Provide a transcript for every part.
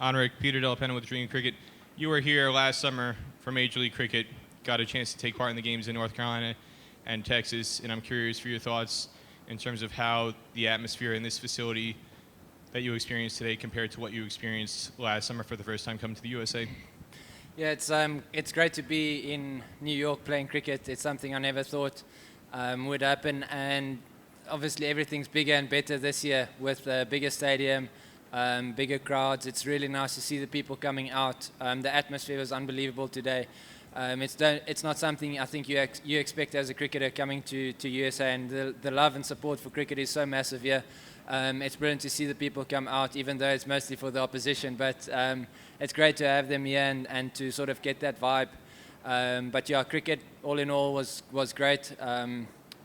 Anrich, Peter Delapena with Dream Cricket. You were here last summer for Major League Cricket, got a chance to take part in the games in North Carolina and Texas, and I'm curious for your thoughts in terms of how the atmosphere in this facility that you experience today compared to what you experienced last summer for the first time coming to the USA. Yeah, it's great to be in New York playing cricket. It's something I never thought would happen, and obviously everything's bigger and better this year with a bigger stadium, bigger crowds. It's really nice to see the people coming out. The atmosphere was unbelievable today. It's not something I think you expect as a cricketer coming to USA, and the love and support for cricket is so massive here. It's brilliant to see the people come out, even though it's mostly for the opposition, but it's great to have them here and to sort of get that vibe. But yeah, cricket all in all was great.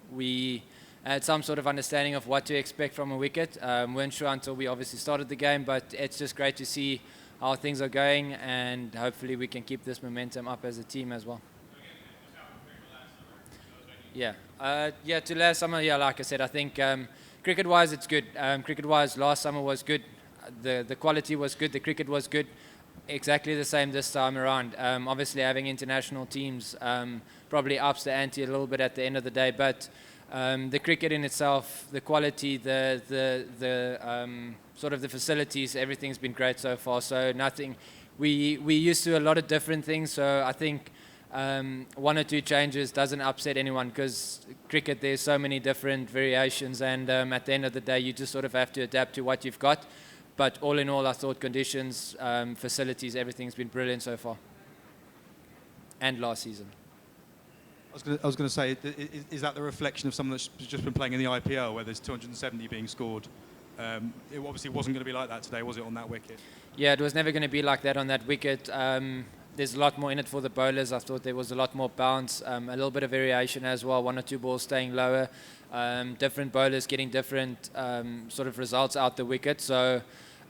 We had some sort of understanding of what to expect from a wicket. Weren't sure until we obviously started the game, but it's just great to see how things are going, and hopefully we can keep this momentum up as a team as well. Yeah, to last summer, yeah, like I said, I think cricket-wise it's good. Cricket-wise, last summer was good. The quality was good. The cricket was good. Exactly the same this time around. Obviously, having international teams probably ups the ante a little bit at the end of the day, but the cricket in itself, the quality, the sort of the facilities, everything's been great so far. So nothing. We used to a lot of different things. So I think one or two changes doesn't upset anyone, because cricket, there's so many different variations, and at the end of the day, you just sort of have to adapt to what you've got. But all in all, I thought conditions, facilities, everything's been brilliant so far. And last season. I was going to say, is that the reflection of someone that's just been playing in the IPL, where there's 270 being scored? It obviously wasn't going to be like that today, was it, on that wicket? Yeah, it was never going to be like that on that wicket. There's a lot more in it for the bowlers. I thought there was a lot more bounce, a little bit of variation as well, one or two balls staying lower, different bowlers getting different sort of results out the wicket. So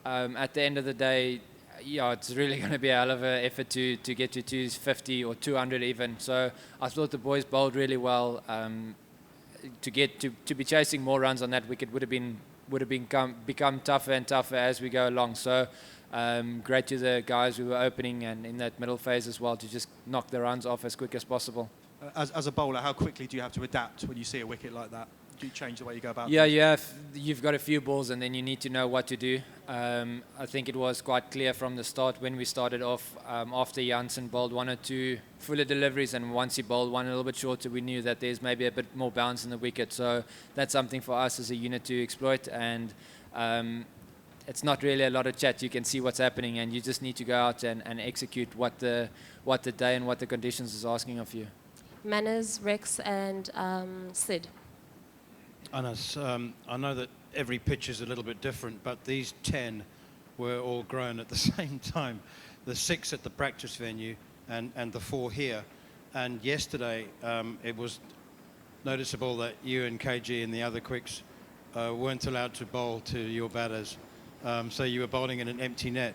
at the end of the day, yeah, it's really going to be a hell of an effort to get to 250 or 200 even. So I thought the boys bowled really well. To be chasing more runs on that wicket would have become tougher and tougher as we go along. So great to the guys who were opening and in that middle phase as well, to just knock the runs off as quick as possible. As a bowler, how quickly do you have to adapt when you see a wicket like that? Do you change the way you go about it? Yeah, you've got a few balls, and then you need to know what to do. I think it was quite clear from the start when we started off, after Janssen bowled one or two fuller deliveries, and once he bowled one a little bit shorter, we knew that there's maybe a bit more bounce in the wicket. So that's something for us as a unit to exploit, and it's not really a lot of chat. You can see what's happening, and you just need to go out and execute what the day and what the conditions is asking of you. Manners, Rex, and Sid. Anas, I know that every pitch is a little bit different, but these 10 were all grown at the same time. The 6 at the practice venue and the 4 here. And yesterday, it was noticeable that you and KG and the other quicks weren't allowed to bowl to your batters. So you were bowling in an empty net.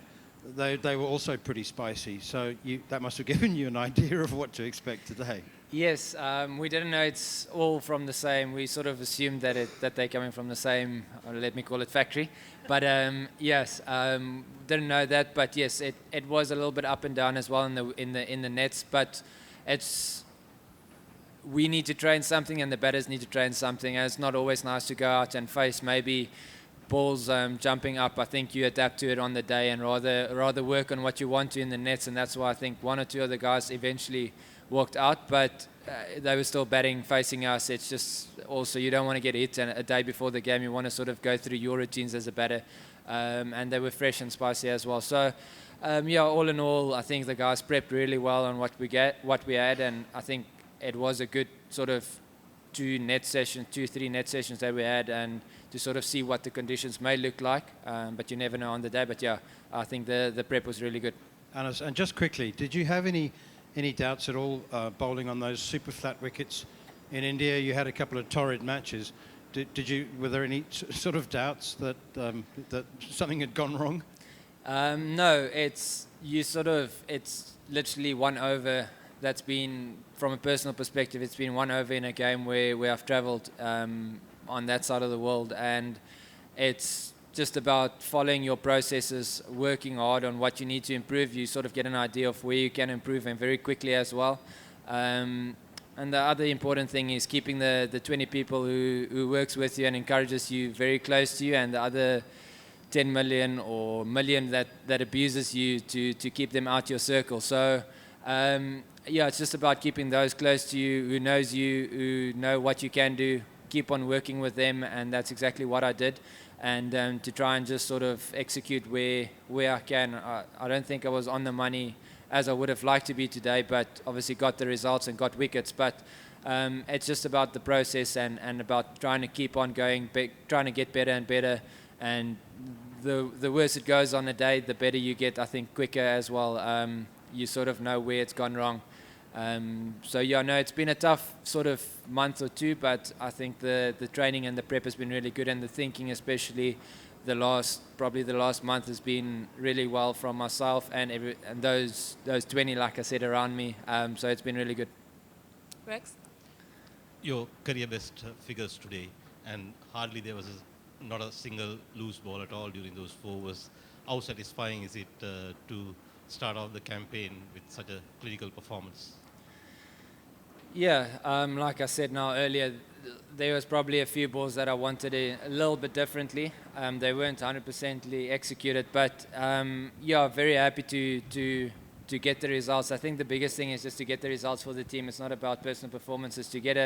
They were also pretty spicy, so that must have given you an idea of what to expect today. Yes, we didn't know it's all from the same. We sort of assumed that they're coming from the same, let me call it, factory. But yes, didn't know that. But yes, it was a little bit up and down as well in the nets. But we need to train something, and the batters need to train something. And it's not always nice to go out and face maybe balls jumping up. I think you adapt to it on the day, and rather work on what you want to in the nets. And that's why I think one or two of the guys eventually walked out, but they were still batting facing us. It's just also you don't want to get hit, and a day before the game you want to sort of go through your routines as a batter, and they were fresh and spicy as well. So yeah, all in all, I think the guys prepped really well on what we had, and I think it was a good sort of 3 net sessions that we had, and to sort of see what the conditions may look like, but you never know on the day. But yeah, I think the prep was really good. And just quickly, did you have any doubts at all bowling on those super flat wickets in India? You had a couple of torrid matches. Were there any sort of doubts that something had gone wrong? No, it's literally 1 over. That's been, from a personal perspective, it's been 1 over in a game where I've travelled on that side of the world, and it's just about following your processes, working hard on what you need to improve. You sort of get an idea of where you can improve, and very quickly as well. And the other important thing is keeping the 20 people who works with you and encourages you very close to you, and the other 10 million or million that abuses you to keep them out your circle. So it's just about keeping those close to you, who knows you, who know what you can do. Keep on working with them, and that's exactly what I did. And to try and just sort of execute where I can. I don't think I was on the money as I would have liked to be today, but obviously got the results and got wickets. But it's just about the process and about trying to keep on going, trying to get better and better. And the worse it goes on a day, the better you get, I think, quicker as well. You sort of know where it's gone wrong. It's been a tough sort of month or two, but I think the training and the prep has been really good, and the thinking, especially probably the last month, has been really well from myself and those 20, like I said, around me. So it's been really good. Rex? Your career best figures today, and hardly there was not a single loose ball at all during those 4 overs. How satisfying is it to start off the campaign with such a clinical performance? Yeah, like I said now earlier, there was probably a few balls that I wanted a little bit differently. They weren't 100% executed, but very happy to get the results. I think the biggest thing is just to get the results for the team. It's not about personal performances. To get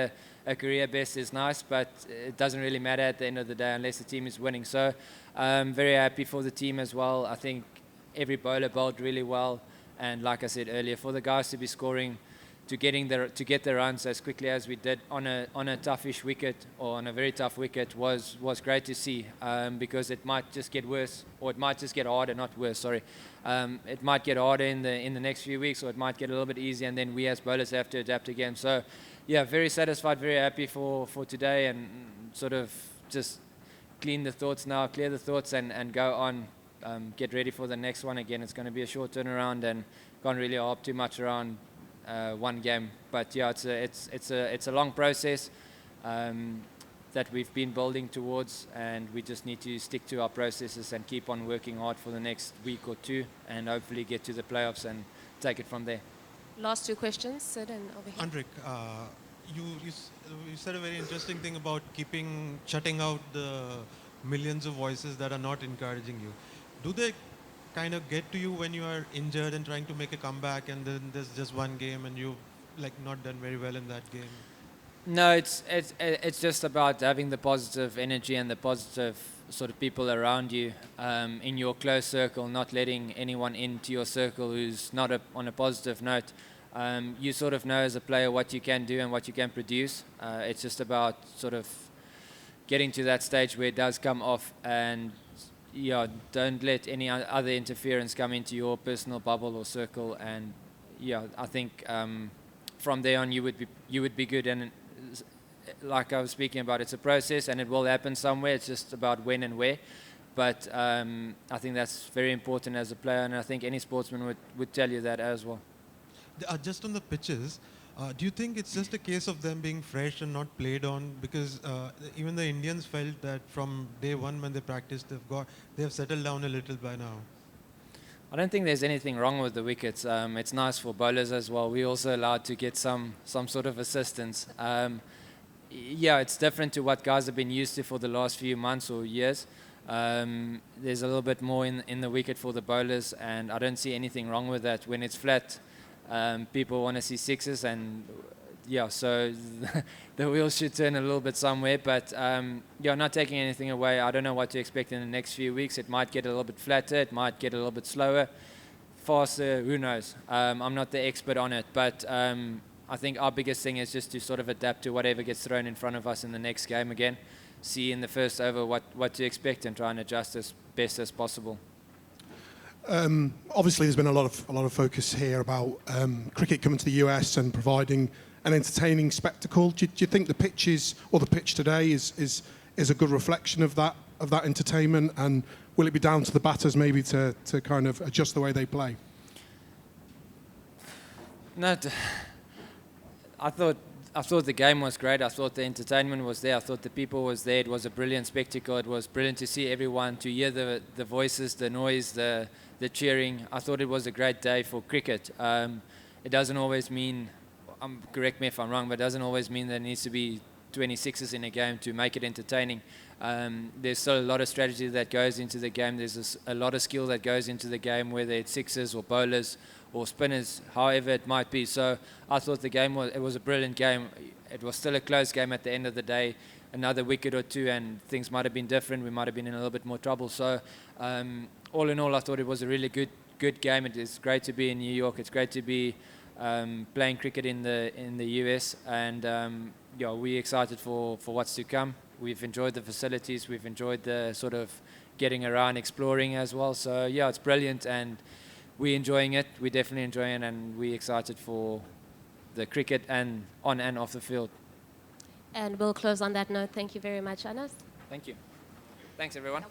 a career best is nice, but it doesn't really matter at the end of the day unless the team is winning. So I'm very happy for the team as well. I think every bowler bowled really well, and like I said earlier, for the guys to be scoring, to get the runs as quickly as we did on a toughish wicket, or on a very tough wicket, was great to see, because it might just get worse, or it might just get harder, not worse, sorry. It might get harder in the next few weeks, or it might get a little bit easier, and then we as bowlers have to adapt again. So yeah, very satisfied, very happy for today, and sort of just clear the thoughts and go on. Get ready for the next one again. It's going to be a short turnaround, and can't really harp too much around one game. But yeah, it's a long process that we've been building towards, and we just need to stick to our processes and keep on working hard for the next week or two, and hopefully get to the playoffs and take it from there. Last 2 questions, Sid and over here. Anrich, you said a very interesting thing about shutting out the millions of voices that are not encouraging you. Do they kind of get to you when you are injured and trying to make a comeback, and then there's just one game and you've not done very well in that game? No, it's just about having the positive energy and the positive sort of people around you in your close circle, not letting anyone into your circle who's not on a positive note. You sort of know as a player what you can do and what you can produce. It's just about sort of getting to that stage where it does come off, and don't let any other interference come into your personal bubble or circle. And I think from there on you would be good. And like I was speaking about, it's a process, and it will happen somewhere. It's just about when and where. But I think that's very important as a player, and I think any sportsman would tell you that as well. Just on the pitches, do you think it's just a case of them being fresh and not played on? Because even the Indians felt that from day one when they practiced, they have settled down a little by now. I don't think there's anything wrong with the wickets. It's nice for bowlers as well. We're also allowed to get some sort of assistance. It's different to what guys have been used to for the last few months or years. There's a little bit more in the wicket for the bowlers, and I don't see anything wrong with that. When it's flat, people want to see sixes, and so the wheels should turn a little bit somewhere. But not taking anything away. I don't know what to expect in the next few weeks. It might get a little bit flatter, it might get a little bit slower, faster, who knows. I'm not the expert on it, but I think our biggest thing is just to sort of adapt to whatever gets thrown in front of us in the next game again. See in the first over what to expect, and try and adjust as best as possible. Obviously, there's been a lot of focus here about cricket coming to the US and providing an entertaining spectacle. Do you think the pitches or the pitch today is a good reflection of that entertainment? And will it be down to the batters maybe to kind of adjust the way they play? No, I thought I thought the game was great. I thought the entertainment was there. I thought the people was there. It was a brilliant spectacle. It was brilliant to see everyone, to hear the voices, the noise, the cheering. I thought it was a great day for cricket. It doesn't always mean, correct me if I'm wrong, but it doesn't always mean there needs to be 26s in a game to make it entertaining. There's still a lot of strategy that goes into the game. There's a lot of skill that goes into the game, whether it's sixers or bowlers or spinners, however it might be. So I thought the game was a brilliant game. It was still a close game at the end of the day. Another wicket or two and things might have been different. We might have been in a little bit more trouble. So all in all, I thought it was a really good game. It is great to be in New York. It's great to be playing cricket in the US, and we're excited for what's to come. We've enjoyed the facilities. We've enjoyed the sort of getting around, exploring as well. So yeah, it's brilliant, and we're enjoying it. We're definitely enjoying it, and we're excited for the cricket and on and off the field. And we'll close on that note. Thank you very much, Anas. Thank you. Thanks, everyone.